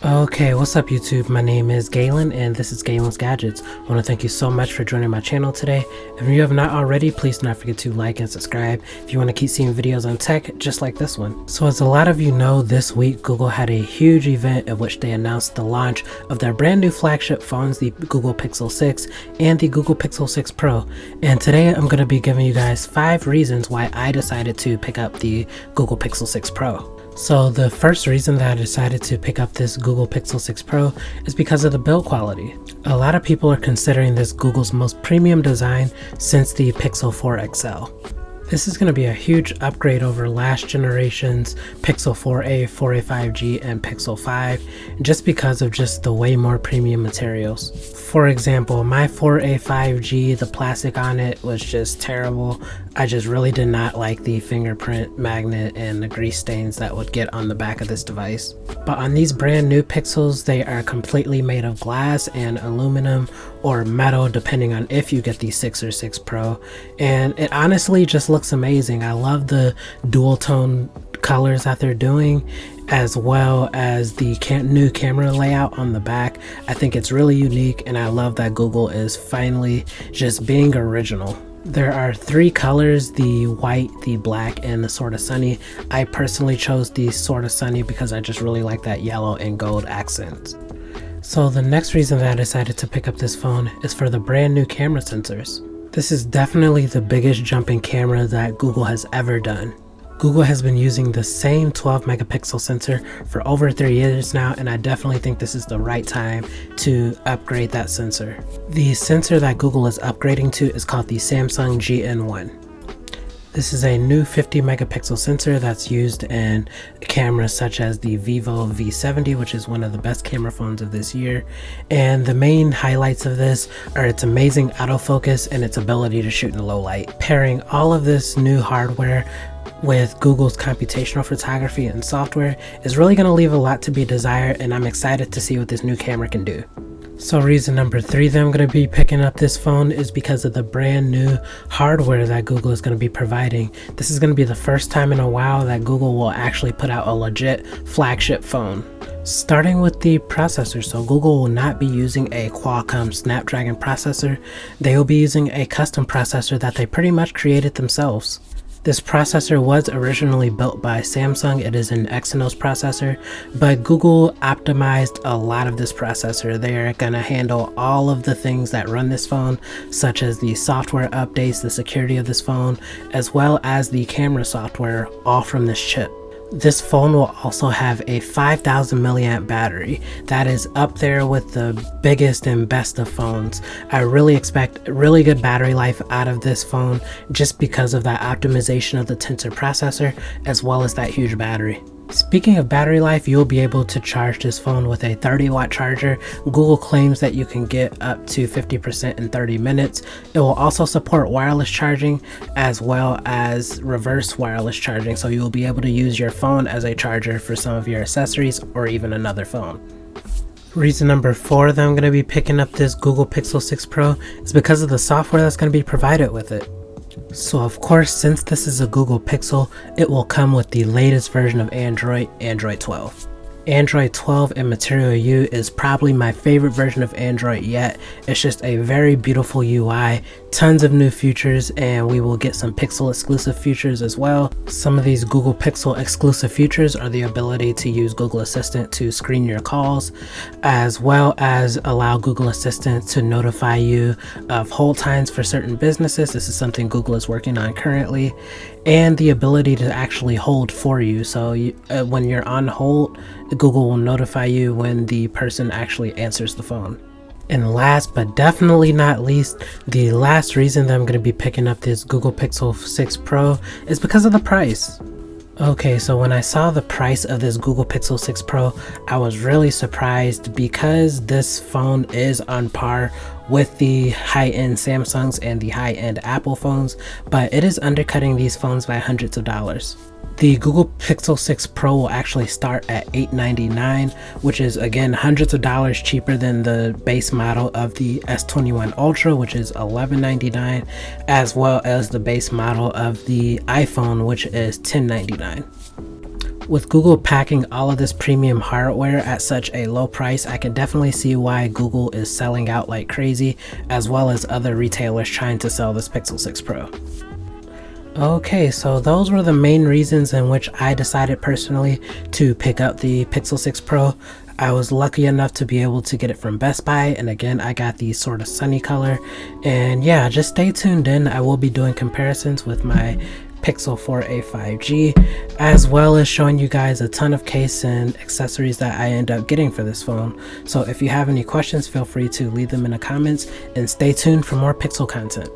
Okay, what's up YouTube? My name is Galen and this is Galen's Gadgets. I want to thank you so much for joining my channel today. If you have not already, please do not forget to like and subscribe if you want to keep seeing videos on tech just like this one. So as a lot of you know, this week Google had a huge event in which they announced the launch of their brand new flagship phones, the Google Pixel 6 and the Google Pixel 6 Pro. And today I'm going to be giving you guys 5 reasons why I decided to pick up the Google Pixel 6 Pro. So the first reason that I decided to pick up this Google Pixel 6 Pro is because of the build quality. A lot of people are considering this Google's most premium design since the Pixel 4 XL. This is going to be a huge upgrade over last generation's Pixel 4a, 4a 5G, and Pixel 5 just because of just the way more premium materials. For example, my 4a 5G, the plastic on it was just terrible. I just really did not like the fingerprint magnet and the grease stains that would get on the back of this device. But on these brand new Pixels, they are completely made of glass and aluminum or metal depending on if you get the 6 or 6 Pro, and it honestly just looks amazing. I love the dual tone colors that they're doing, as well as the new camera layout on the back. I think it's really unique, and I love that Google is finally just being original. There are 3 colors, the white, the black, and the Sorta Sunny. I personally chose the Sorta Sunny because I just really like that yellow and gold accents. So the next reason that I decided to pick up this phone is for the brand new camera sensors. This is definitely the biggest jump in camera that Google has ever done. Google has been using the same 12 megapixel sensor for over 3 years now, and I definitely think this is the right time to upgrade that sensor. The sensor that Google is upgrading to is called the Samsung GN1. This is a new 50 megapixel sensor that's used in cameras such as the Vivo V70, which is one of the best camera phones of this year. And the main highlights of this are its amazing autofocus and its ability to shoot in low light. Pairing all of this new hardware with Google's computational photography and software is really going to leave a lot to be desired, and I'm excited to see what this new camera can do. So reason number 3 that I'm going to be picking up this phone is because of the brand new hardware that Google is going to be providing. This is going to be the first time in a while that Google will actually put out a legit flagship phone. Starting with the processor, so Google will not be using a Qualcomm Snapdragon processor. They will be using a custom processor that they pretty much created themselves. This processor was originally built by Samsung. It is an Exynos processor, but Google optimized a lot of this processor. They are going to handle all of the things that run this phone, such as the software updates, the security of this phone, as well as the camera software, all from this chip. This phone will also have a 5000 milliamp battery. That is up there with the biggest and best of phones. I really expect really good battery life out of this phone just because of that optimization of the Tensor processor as well as that huge battery. Speaking of battery life, you'll be able to charge this phone with a 30-watt charger. Google claims that you can get up to 50% in 30 minutes. It will also support wireless charging as well as reverse wireless charging, so you'll be able to use your phone as a charger for some of your accessories or even another phone. Reason number 4 that I'm going to be picking up this Google Pixel 6 Pro is because of the software that's going to be provided with it. So of course, since this is a Google Pixel, it will come with the latest version of Android 12. Android 12 and Material U is probably my favorite version of Android yet. It's just a very beautiful UI, tons of new features, and we will get some Pixel exclusive features as well. Some of these Google Pixel exclusive features are the ability to use Google Assistant to screen your calls, as well as allow Google Assistant to notify you of hold times for certain businesses. This is something Google is working on currently, and the ability to actually hold for you. So when you're on hold, Google will notify you when the person actually answers the phone. And last but definitely not least, the last reason that I'm going to be picking up this Google Pixel 6 Pro is because of the price. Okay, so when I saw the price of this Google Pixel 6 Pro, I was really surprised because this phone is on par with the high-end Samsungs and the high-end Apple phones, but it is undercutting these phones by hundreds of dollars. The Google Pixel 6 Pro will actually start at $899, which is again hundreds of dollars cheaper than the base model of the S21 Ultra, which is $1199, as well as the base model of the iPhone, which is $1099. With Google packing all of this premium hardware at such a low price, I can definitely see why Google is selling out like crazy, as well as other retailers trying to sell this Pixel 6 Pro. Okay, so those were the main reasons in which I decided personally to pick up the Pixel 6 Pro. I was lucky enough to be able to get it from Best Buy, and again, I got the Sorta Sunny color. And yeah, just stay tuned in. I will be doing comparisons with my Pixel 4a 5G, as well as showing you guys a ton of case and accessories that I end up getting for this phone. So if you have any questions, feel free to leave them in the comments, and stay tuned for more Pixel content.